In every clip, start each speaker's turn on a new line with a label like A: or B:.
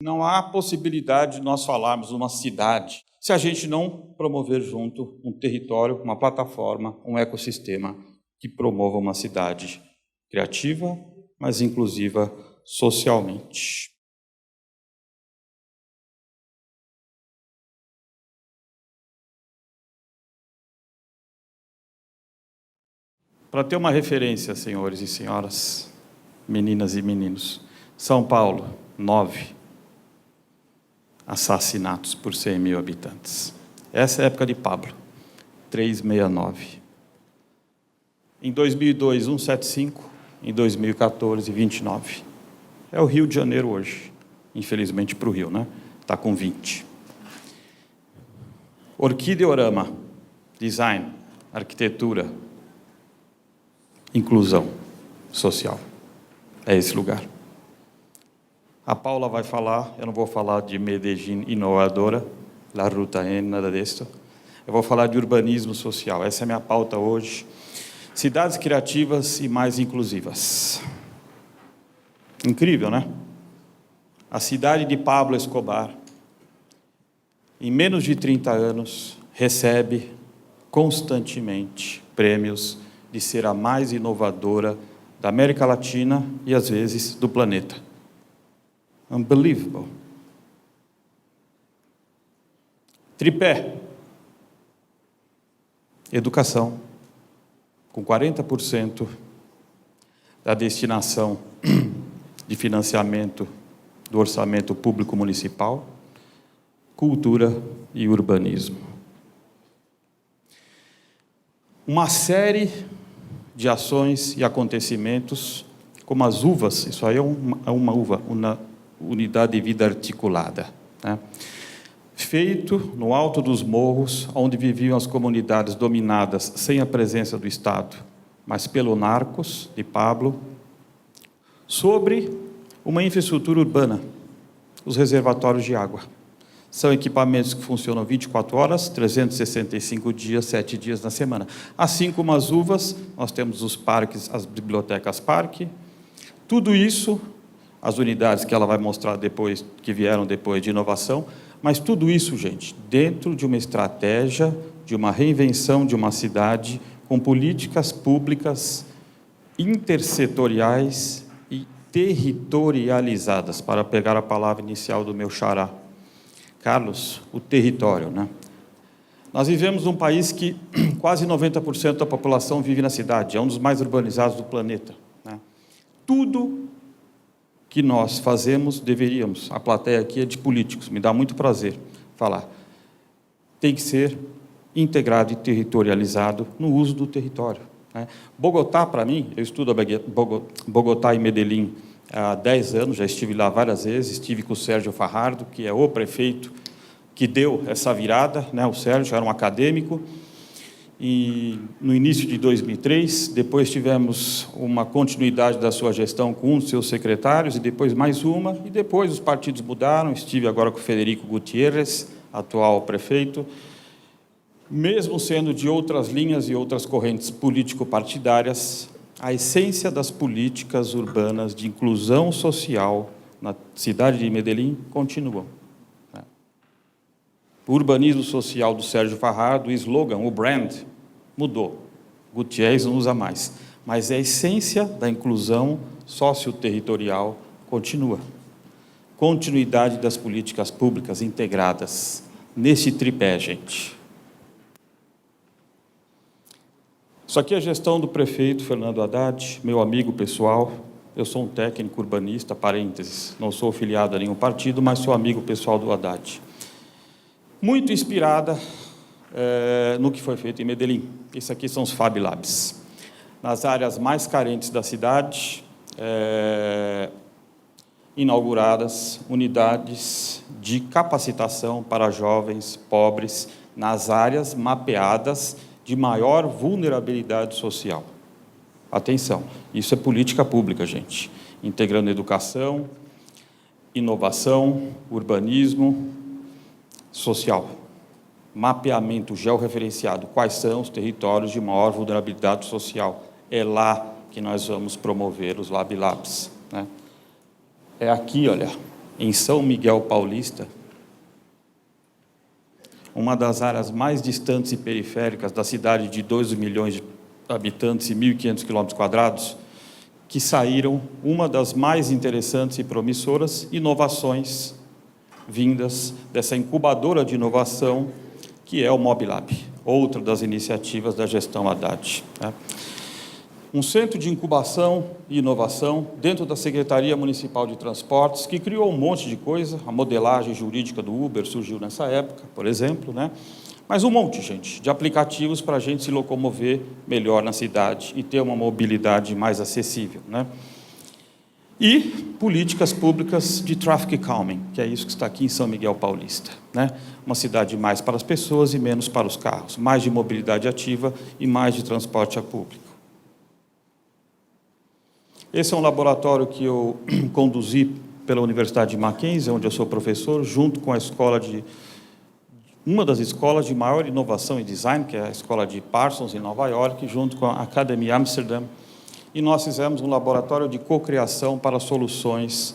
A: Não há possibilidade de nós falarmos de uma cidade se a gente não promover junto um território, uma plataforma, um ecossistema que promova uma cidade criativa, mas inclusiva socialmente. Para ter uma referência, senhores e senhoras, meninas e meninos, São Paulo, 9 assassinatos por 100 mil habitantes. Essa é a época de Pablo, 369. Em 2002, 175. Em 2014, 29. É o Rio de Janeiro hoje. Infelizmente para o Rio, né? Está com 20. Orquideorama, design, arquitetura, inclusão social. É esse lugar. A Paula vai falar, eu não vou falar de Medellín inovadora, La Ruta N, nada disso. Eu vou falar de urbanismo social. Essa é a minha pauta hoje. Cidades criativas e mais inclusivas. Incrível, né? A cidade de Pablo Escobar, em menos de 30 anos, recebe constantemente prêmios de ser a mais inovadora da América Latina e, às vezes, do planeta. Unbelievable. Tripé. Educação. Com 40% da destinação de financiamento do orçamento público municipal, cultura e urbanismo. Uma série de ações e acontecimentos, como as uvas, isso aí é uma uva, uma unidade de vida articulada, né? Feito no alto dos morros, onde viviam as comunidades dominadas sem a presença do Estado, mas pelo narcos de Pablo, sobre uma infraestrutura urbana, os reservatórios de água. São equipamentos que funcionam 24 horas, 365 dias, 7 dias na semana. Assim como as uvas, nós temos os parques, as bibliotecas parque, tudo isso, as unidades que ela vai mostrar depois, que vieram depois de inovação, mas tudo isso, gente, dentro de uma estratégia, de uma reinvenção de uma cidade, com políticas públicas intersetoriais e territorializadas, para pegar a palavra inicial do meu xará. Carlos, o território, né? Nós vivemos num país que quase 90% da população vive na cidade, é um dos mais urbanizados do planeta, né? Tudo que nós fazemos, deveríamos, a plateia aqui é de políticos, me dá muito prazer falar, tem que ser integrado e territorializado no uso do território, né? Bogotá, para mim, eu estudo Bogotá e Medellín há 10 anos, já estive lá várias vezes, estive com o Sérgio Fajardo, que é o prefeito que deu essa virada, né? O Sérgio era um acadêmico, e no início de 2003, depois tivemos uma continuidade da sua gestão com um dos seus secretários, e depois mais uma, e depois os partidos mudaram, estive agora com o Federico Gutierrez, atual prefeito, mesmo sendo de outras linhas e outras correntes político-partidárias, a essência das políticas urbanas de inclusão social na cidade de Medellín continuam. O urbanismo social do Sérgio Fajardo, o slogan, o brand, mudou. Gutierrez não usa mais. Mas a essência da inclusão socioterritorial continua. Continuidade das políticas públicas integradas nesse tripé, gente. Isso aqui é a gestão do prefeito Fernando Haddad, meu amigo pessoal. Eu sou um técnico urbanista, parênteses, não sou filiado a nenhum partido, mas sou amigo pessoal do Haddad. Muito inspirada no que foi feito em Medellín. Esses aqui são os Fab Labs. Nas áreas mais carentes da cidade, inauguradas unidades de capacitação para jovens pobres nas áreas mapeadas de maior vulnerabilidade social. Atenção, isso é política pública, gente. Integrando educação, inovação, urbanismo, social, mapeamento georreferenciado, quais são os territórios de maior vulnerabilidade social. É lá que nós vamos promover os Lab Labs, né? É aqui, olha, em São Miguel Paulista, uma das áreas mais distantes e periféricas da cidade de 2 milhões de habitantes e 1.500 quilômetros quadrados, que saíram uma das mais interessantes e promissoras inovações vindas dessa incubadora de inovação, que é o Mobilab, outra das iniciativas da gestão Haddad. Um centro de incubação e inovação dentro da Secretaria Municipal de Transportes, que criou um monte de coisa, a modelagem jurídica do Uber surgiu nessa época, por exemplo, mas um monte, gente, de aplicativos para a gente se locomover melhor na cidade e ter uma mobilidade mais acessível. E políticas públicas de traffic calming, que é isso que está aqui em São Miguel Paulista. Uma cidade mais para as pessoas e menos para os carros, mais de mobilidade ativa e mais de transporte público. Esse é um laboratório que eu conduzi pela Universidade de Mackenzie, onde eu sou professor, junto com a escola uma das escolas de maior inovação e design, que é a escola de Parsons, em Nova York, junto com a Academy Amsterdam, e nós fizemos um laboratório de cocriação para soluções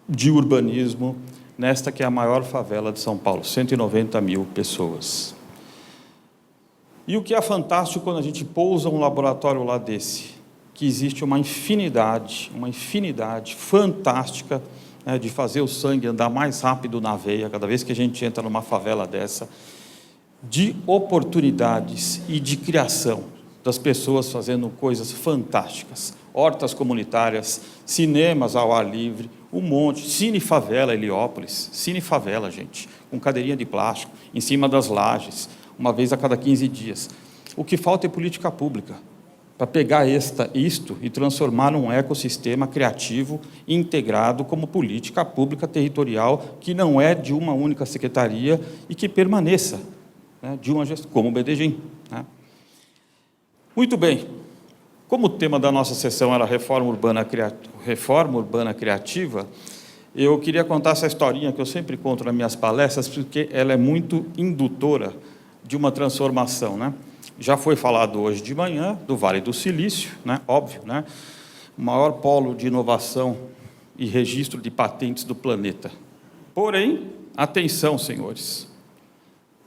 A: de urbanismo, nesta que é a maior favela de São Paulo, 190 mil pessoas. E o que é fantástico quando a gente pousa um laboratório lá desse, que existe uma infinidade fantástica, de fazer o sangue andar mais rápido na veia, cada vez que a gente entra numa favela dessa, de oportunidades e de criação das pessoas fazendo coisas fantásticas, hortas comunitárias, cinemas ao ar livre, um monte, Cine Favela Heliópolis, Cine Favela, gente, com cadeirinha de plástico, em cima das lajes, uma vez a cada 15 dias. O que falta é política pública, para pegar isto e transformar num ecossistema criativo integrado como política pública territorial, que não é de uma única secretaria e que permaneça, de uma gestão, como o BDGIM. Muito bem, como o tema da nossa sessão era reforma urbana criativa, eu queria contar essa historinha que eu sempre conto nas minhas palestras, porque ela é muito indutora de uma transformação. Já foi falado hoje de manhã do Vale do Silício, óbvio, o maior polo de inovação e registro de patentes do planeta. Porém, atenção, senhores,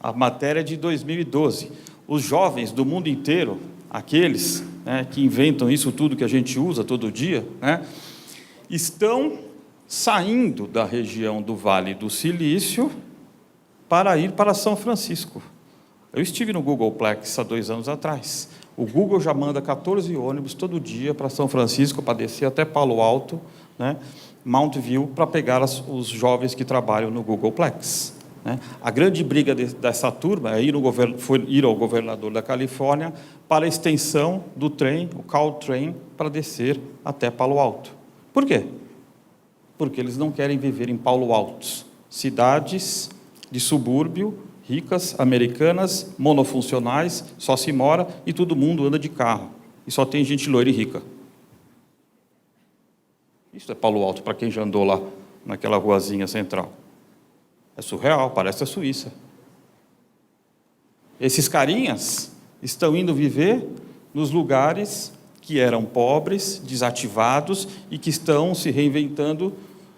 A: a matéria é de 2012. Os jovens do mundo inteiro, aqueles que inventam isso tudo que a gente usa todo dia, estão saindo da região do Vale do Silício para ir para São Francisco. Eu estive no Googleplex há 2 anos atrás. O Google já manda 14 ônibus todo dia para São Francisco, para descer até Palo Alto, Mount View, para pegar os jovens que trabalham no Googleplex. A grande briga dessa turma foi ir ao governador da Califórnia para a extensão do trem, o Caltrain, para descer até Palo Alto. Por quê? Porque eles não querem viver em Palo Alto, cidades de subúrbio, ricas, americanas, monofuncionais, só se mora e todo mundo anda de carro. E só tem gente loira e rica. Isso é Palo Alto, para quem já andou lá, naquela ruazinha central. É surreal, parece a Suíça. Esses carinhas estão indo viver nos lugares que eram pobres, desativados e que estão se reinventando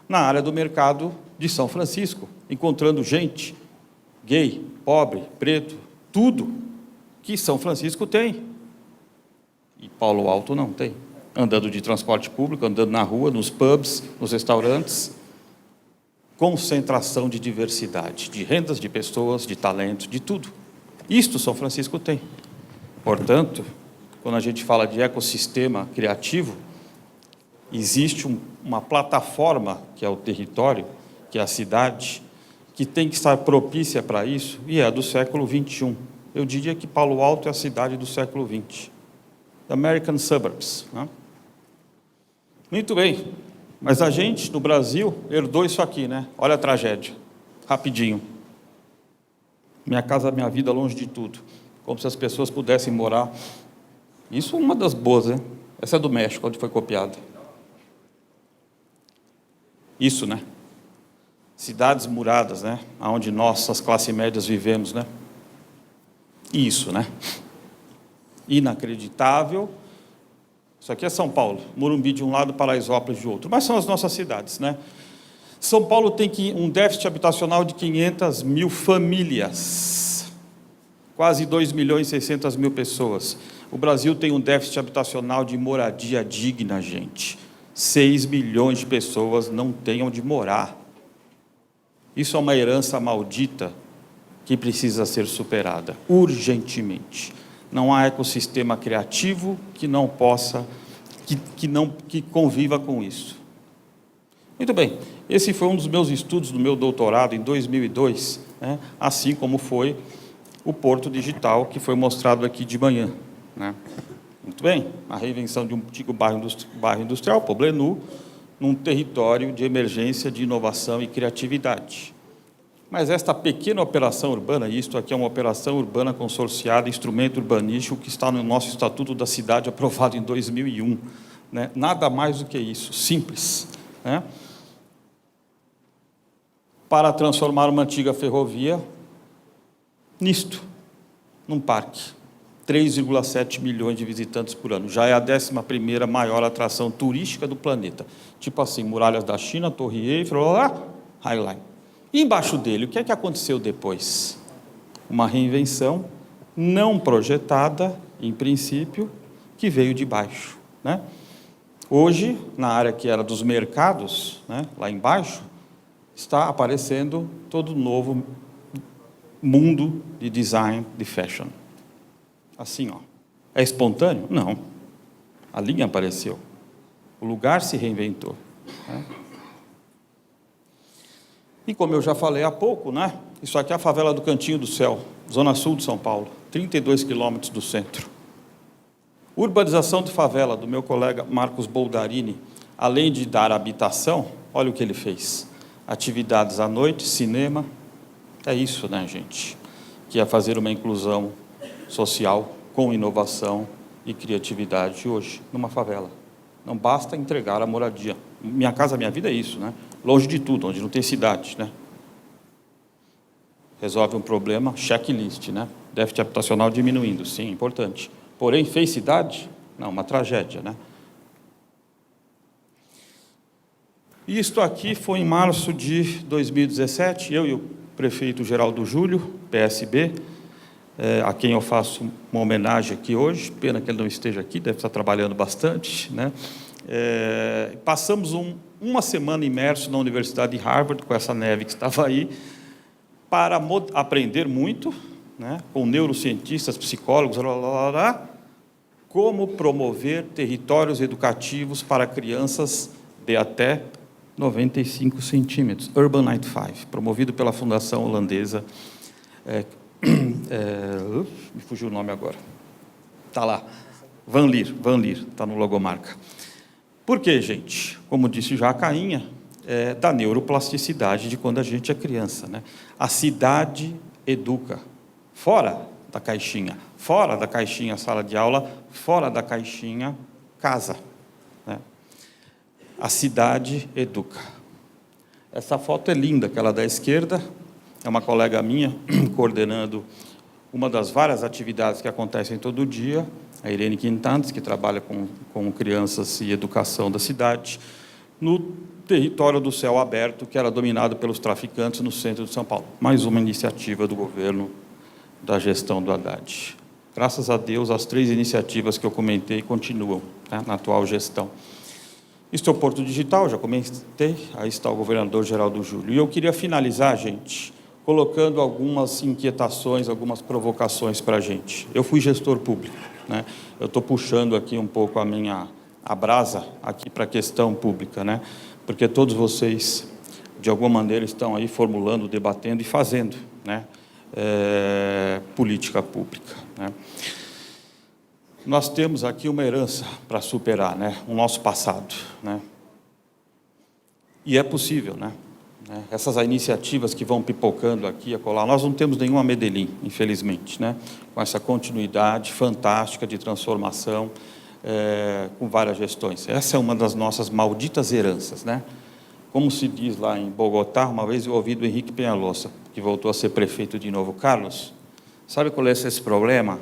A: na área do mercado de São Francisco, encontrando gente gay, pobre, preto, tudo que São Francisco tem. E Palo Alto não tem. Andando de transporte público, andando na rua, nos pubs, nos restaurantes. Concentração de diversidade, de rendas, de pessoas, de talentos, de tudo. Isto São Francisco tem. Portanto, quando a gente fala de ecossistema criativo, existe uma plataforma, que é o território, que é a cidade, que tem que estar propícia para isso, e é do século XXI. Eu diria que Palo Alto é a cidade do século XX. American Suburbs. Muito bem. Mas a gente, no Brasil, herdou isso aqui, Olha a tragédia. Rapidinho. Minha casa, minha vida, longe de tudo. Como se as pessoas pudessem morar. Isso é uma das boas, Essa é do México, onde foi copiada. Isso, Cidades muradas, onde nós, as classes médias, vivemos, Isso, Inacreditável, Isso aqui é São Paulo, Morumbi de um lado, Paraisópolis de outro, mas são as nossas cidades, né? São Paulo tem um déficit habitacional de 500 mil famílias, quase 2.600.000 pessoas. O Brasil tem um déficit habitacional de moradia digna, gente. 6 milhões de pessoas não têm onde morar. Isso é uma herança maldita que precisa ser superada, urgentemente. Não há ecossistema criativo que não possa, que conviva com isso. Muito bem, esse foi um dos meus estudos do meu doutorado em 2002, né? Assim como foi o Porto Digital, que foi mostrado aqui de manhã, né? Muito bem, a reinvenção de um antigo bairro industrial, Poblenou, num território de emergência, de inovação e criatividade. Mas esta pequena operação urbana, e isto aqui é uma operação urbana consorciada, instrumento urbanístico, que está no nosso Estatuto da Cidade, aprovado em 2001, né? Nada mais do que isso, simples, né? Para transformar uma antiga ferrovia nisto, num parque. 3,7 milhões de visitantes por ano. Já é a 11ª maior atração turística do planeta. Tipo assim, Muralhas da China, Torre Eiffel, Highline. E embaixo dele, o que é que aconteceu depois? Uma reinvenção não projetada, em princípio, que veio de baixo, né? Hoje, na área que era dos mercados, né, lá embaixo, está aparecendo todo um novo mundo de design, de fashion. Assim, ó. É espontâneo? Não. A linha apareceu. O lugar se reinventou, né? E como eu já falei há pouco, né, isso aqui é a favela do Cantinho do Céu, zona sul de São Paulo, 32 quilômetros do centro. Urbanização de favela, do meu colega Marcos Boldarini, além de dar habitação, olha o que ele fez. Atividades à noite, cinema, é isso, né, gente? Que é fazer uma inclusão social com inovação e criatividade hoje, numa favela. Não basta entregar a moradia. Minha Casa Minha Vida é isso, né? Longe de tudo, onde não tem cidade, né? Resolve um problema, checklist, né? Déficit habitacional diminuindo, sim, importante. Porém, fez cidade? Não, uma tragédia, né? Isto aqui foi em março de 2017, eu e o prefeito Geraldo Júlio, PSB, a quem eu faço uma homenagem aqui hoje, pena que ele não esteja aqui, deve estar trabalhando bastante, né? Passamos uma semana imerso na Universidade de Harvard, com essa neve que estava aí, para aprender muito, né, com neurocientistas, psicólogos, como promover territórios educativos para crianças de até 95 centímetros, Urban Night 5, promovido pela fundação holandesa, me fugiu o nome agora, está lá, Van Leer, está no logomarca. Por quê, gente? Como disse já a Cainha, da neuroplasticidade de quando a gente é criança, né? A cidade educa, fora da caixinha sala de aula, fora da caixinha casa, né? A cidade educa. Essa foto é linda, aquela da esquerda, é uma colega minha coordenando uma das várias atividades que acontecem todo dia, a Irene Quintantes, que trabalha com crianças e educação da cidade, no território do céu aberto, que era dominado pelos traficantes no centro de São Paulo. Mais uma iniciativa do governo da gestão do Haddad. Graças a Deus, as 3 iniciativas que eu comentei continuam, né, na atual gestão. Isto é o Porto Digital, já comentei, aí está o governador Geraldo Júlio. E eu queria finalizar, gente, colocando algumas inquietações, algumas provocações para a gente. Eu fui gestor público, né? Eu estou puxando aqui um pouco a brasa aqui para a questão pública, né? Porque todos vocês, de alguma maneira, estão aí formulando, debatendo e fazendo, né, política pública, né? Nós temos aqui uma herança para superar, né, o nosso passado, né? E é possível, né? Essas iniciativas que vão pipocando aqui e acolá, nós não temos nenhuma Medellín, infelizmente, né? Com essa continuidade fantástica de transformação, com várias gestões. Essa é uma das nossas malditas heranças, né? Como se diz lá em Bogotá, uma vez eu ouvi do Henrique Peñalosa, que voltou a ser prefeito de novo. Carlos, sabe qual é esse problema?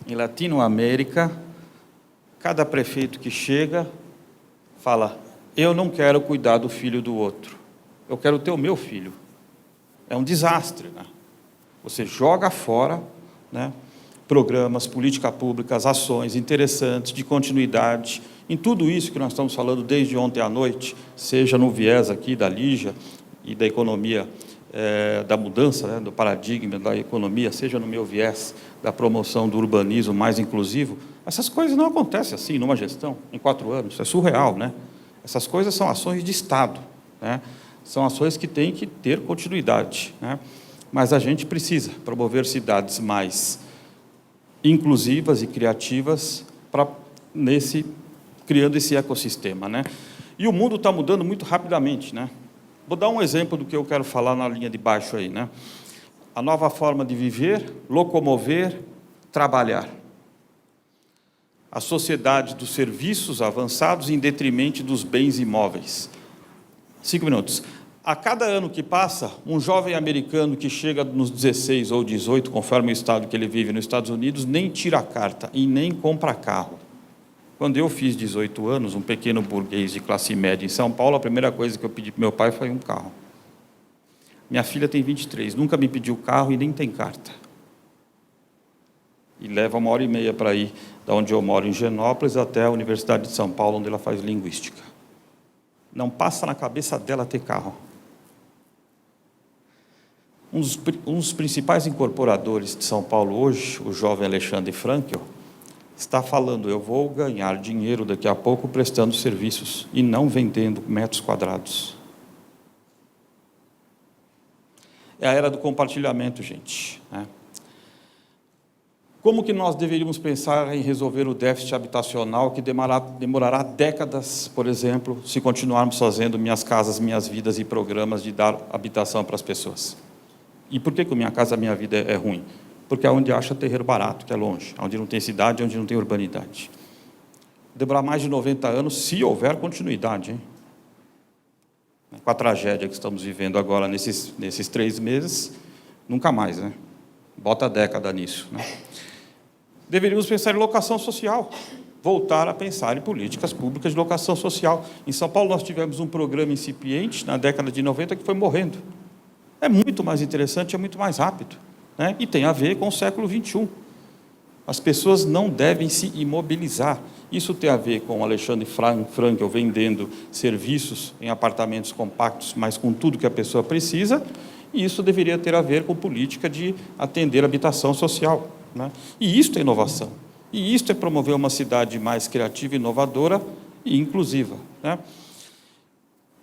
A: Em Latinoamérica, Cada prefeito que chega fala, eu não quero cuidar do filho do outro, eu quero ter o meu filho. É um desastre, né? Você joga fora, né, programas, políticas públicas, ações interessantes, de continuidade, em tudo isso que nós estamos falando desde ontem à noite, seja no viés aqui da Lígia e da economia, da mudança, né, do paradigma da economia, seja no meu viés da promoção do urbanismo mais inclusivo, essas coisas não acontecem assim numa gestão, em 4 anos, isso é surreal, né? Essas coisas são ações de Estado, né? São ações que têm que ter continuidade, né? Mas a gente precisa promover cidades mais inclusivas e criativas criando esse ecossistema, né? E o mundo está mudando muito rapidamente, né? Vou dar um exemplo do que eu quero falar na linha de baixo aí, né? A nova forma de viver, locomover, trabalhar. A sociedade dos serviços avançados em detrimento dos bens imóveis. 5 minutos. A cada ano que passa, um jovem americano que chega nos 16 ou 18, conforme o estado que ele vive nos Estados Unidos, nem tira a carta e nem compra carro. Quando eu fiz 18 anos, um pequeno burguês de classe média em São Paulo, a primeira coisa que eu pedi para meu pai foi um carro. Minha filha tem 23, nunca me pediu carro e nem tem carta. E leva 1h30 para ir da onde eu moro, em Genópolis, até a Universidade de São Paulo, onde ela faz linguística. Não passa na cabeça dela ter carro. Um dos principais incorporadores de São Paulo hoje, o jovem Alexandre Frankel, está falando, eu vou ganhar dinheiro daqui a pouco prestando serviços e não vendendo metros quadrados. É a era do compartilhamento, gente, né? Como que nós deveríamos pensar em resolver o déficit habitacional que demorará décadas, por exemplo, se continuarmos fazendo Minhas Casas, Minhas Vidas e programas de dar habitação para as pessoas? E por que que o Minha Casa, Minha Vida é ruim? Porque é onde acha terreiro barato, que é longe, onde não tem cidade, onde não tem urbanidade. Demorar mais de 90 anos, se houver continuidade, hein? Com a tragédia que estamos vivendo agora nesses 3 meses, nunca mais, né? Bota a década nisso, né? Deveríamos pensar em locação social, voltar a pensar em políticas públicas de locação social. Em São Paulo nós tivemos um programa incipiente na década de 90 que foi morrendo. É muito mais interessante, é muito mais rápido, né? E tem a ver com o século XXI. As pessoas não devem se imobilizar. Isso tem a ver com o Alexandre Frankel vendendo serviços em apartamentos compactos, mas com tudo que a pessoa precisa, e isso deveria ter a ver com política de atender a habitação social, né? E isso é inovação. E isso é promover uma cidade mais criativa, inovadora e inclusiva, né?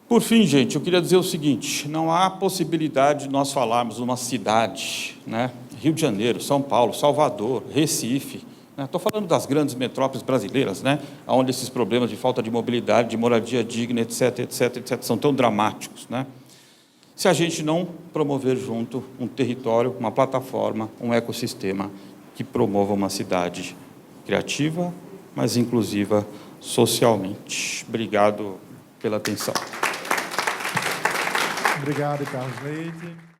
A: Por fim, gente, eu queria dizer o seguinte, não há possibilidade de nós falarmos de uma cidade, né? Rio de Janeiro, São Paulo, Salvador, Recife, né? Estou falando das grandes metrópoles brasileiras, né? Onde esses problemas de falta de mobilidade, de moradia digna, etc., etc., etc., são tão dramáticos, né? Se a gente não promover junto um território, uma plataforma, um ecossistema que promova uma cidade criativa, mas inclusiva socialmente. Obrigado pela atenção.
B: Obrigado, Carlos Leite.